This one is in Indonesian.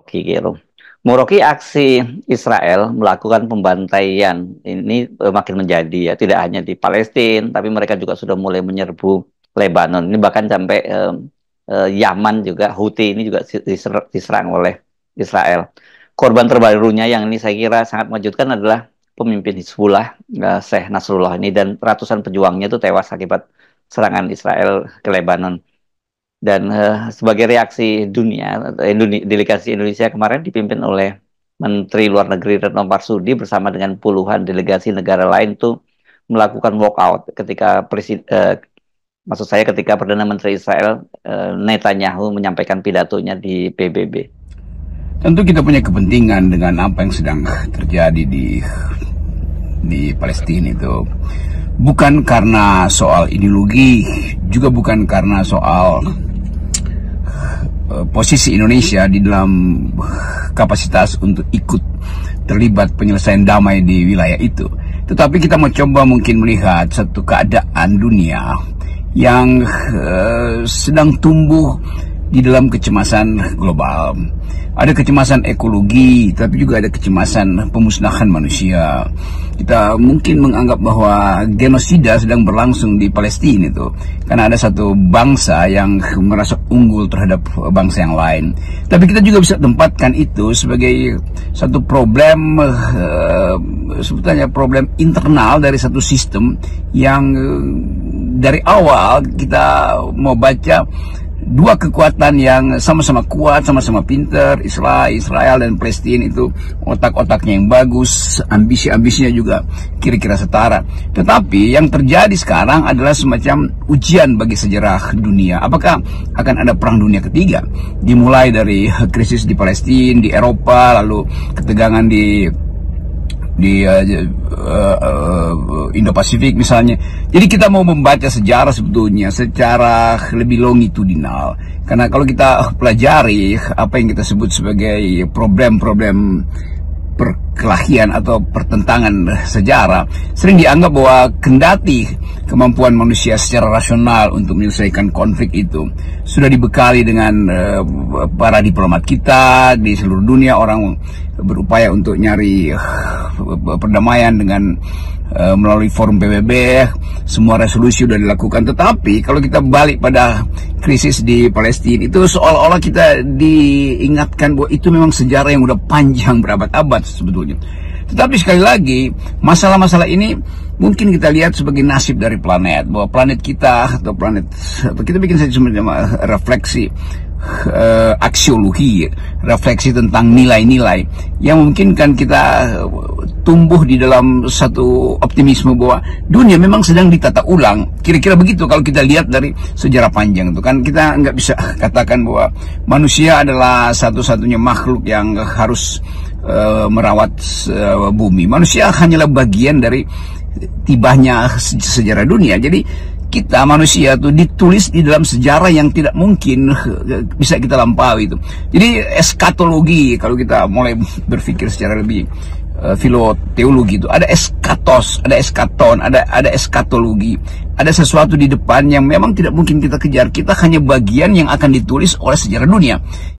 Rocky gitu. Rocky aksi Israel melakukan pembantaian ini makin menjadi ya, tidak hanya di Palestina, tapi mereka juga sudah mulai menyerbu Lebanon. Ini bahkan sampai Yaman juga, Houthi ini juga diserang oleh Israel. Korban terbarunya yang ini saya kira sangat mengejutkan adalah pemimpin Hizbullah, Syekh Nasrullah ini, dan ratusan pejuangnya itu tewas akibat serangan Israel ke Lebanon. Dan sebagai reaksi dunia, delegasi Indonesia kemarin dipimpin oleh Menteri Luar Negeri Retno Marsudi bersama dengan puluhan delegasi negara lain itu melakukan walkout ketika maksud saya ketika Perdana Menteri Israel Netanyahu menyampaikan pidatonya di PBB. Tentu kita punya kepentingan dengan apa yang sedang terjadi di Palestina itu. Bukan karena soal ideologi, juga bukan karena soal posisi Indonesia di dalam kapasitas untuk ikut terlibat penyelesaian damai di wilayah itu. Tetapi kita mau coba mungkin melihat satu keadaan dunia yang sedang tumbuh di dalam kecemasan global. Ada kecemasan ekologi, tapi juga ada kecemasan pemusnahan manusia. Kita mungkin menganggap bahwa genosida sedang berlangsung di Palestina itu, karena ada satu bangsa yang merasa unggul terhadap bangsa yang lain. Tapi kita juga bisa tempatkan itu sebagai satu problem, sebetulnya problem internal dari satu sistem yang dari awal kita mau baca dua kekuatan yang sama-sama kuat, sama-sama pinter, Israel dan Palestina itu otak-otaknya yang bagus, ambisi-ambisinya juga kira-kira setara. Tetapi yang terjadi sekarang adalah semacam ujian bagi sejarah dunia. Apakah akan ada perang dunia ketiga? Dimulai dari krisis di Palestina, di Eropa, lalu ketegangan di Indo-Pasifik misalnya. Jadi kita mau membaca sejarah sebetulnya secara lebih longitudinal. Karena kalau kita pelajari apa yang kita sebut sebagai problem-problem perkelahian atau pertentangan sejarah, sering dianggap bahwa kendati kemampuan manusia secara rasional untuk menyelesaikan konflik itu sudah dibekali dengan para diplomat kita di seluruh dunia, orang berupaya untuk nyari perdamaian dengan melalui forum PBB, semua resolusi sudah dilakukan. Tetapi kalau kita balik pada krisis di Palestina itu seolah-olah kita diingatkan bahwa itu memang sejarah yang udah panjang berabad-abad sebetulnya. Tetapi sekali lagi, masalah-masalah ini mungkin kita lihat sebagai nasib dari planet, bahwa planet kita atau kita bikin saja semacam refleksi aksiologi, refleksi tentang nilai-nilai yang memungkinkan kita tumbuh di dalam satu optimisme bahwa dunia memang sedang ditata ulang. Kira-kira begitu kalau kita lihat dari sejarah panjang itu kan. Kita nggak bisa katakan bahwa manusia adalah satu-satunya makhluk yang harus merawat bumi. Manusia hanyalah bagian dari tibahnya sejarah dunia. Jadi kita manusia itu ditulis di dalam sejarah yang tidak mungkin bisa kita lampaui itu. Jadi eskatologi, kalau kita mulai berpikir secara lebih filoteologi itu, ada eskatos, ada eskaton, ada eskatologi, ada sesuatu di depan yang memang tidak mungkin kita kejar. Kita hanya bagian yang akan ditulis oleh sejarah dunia.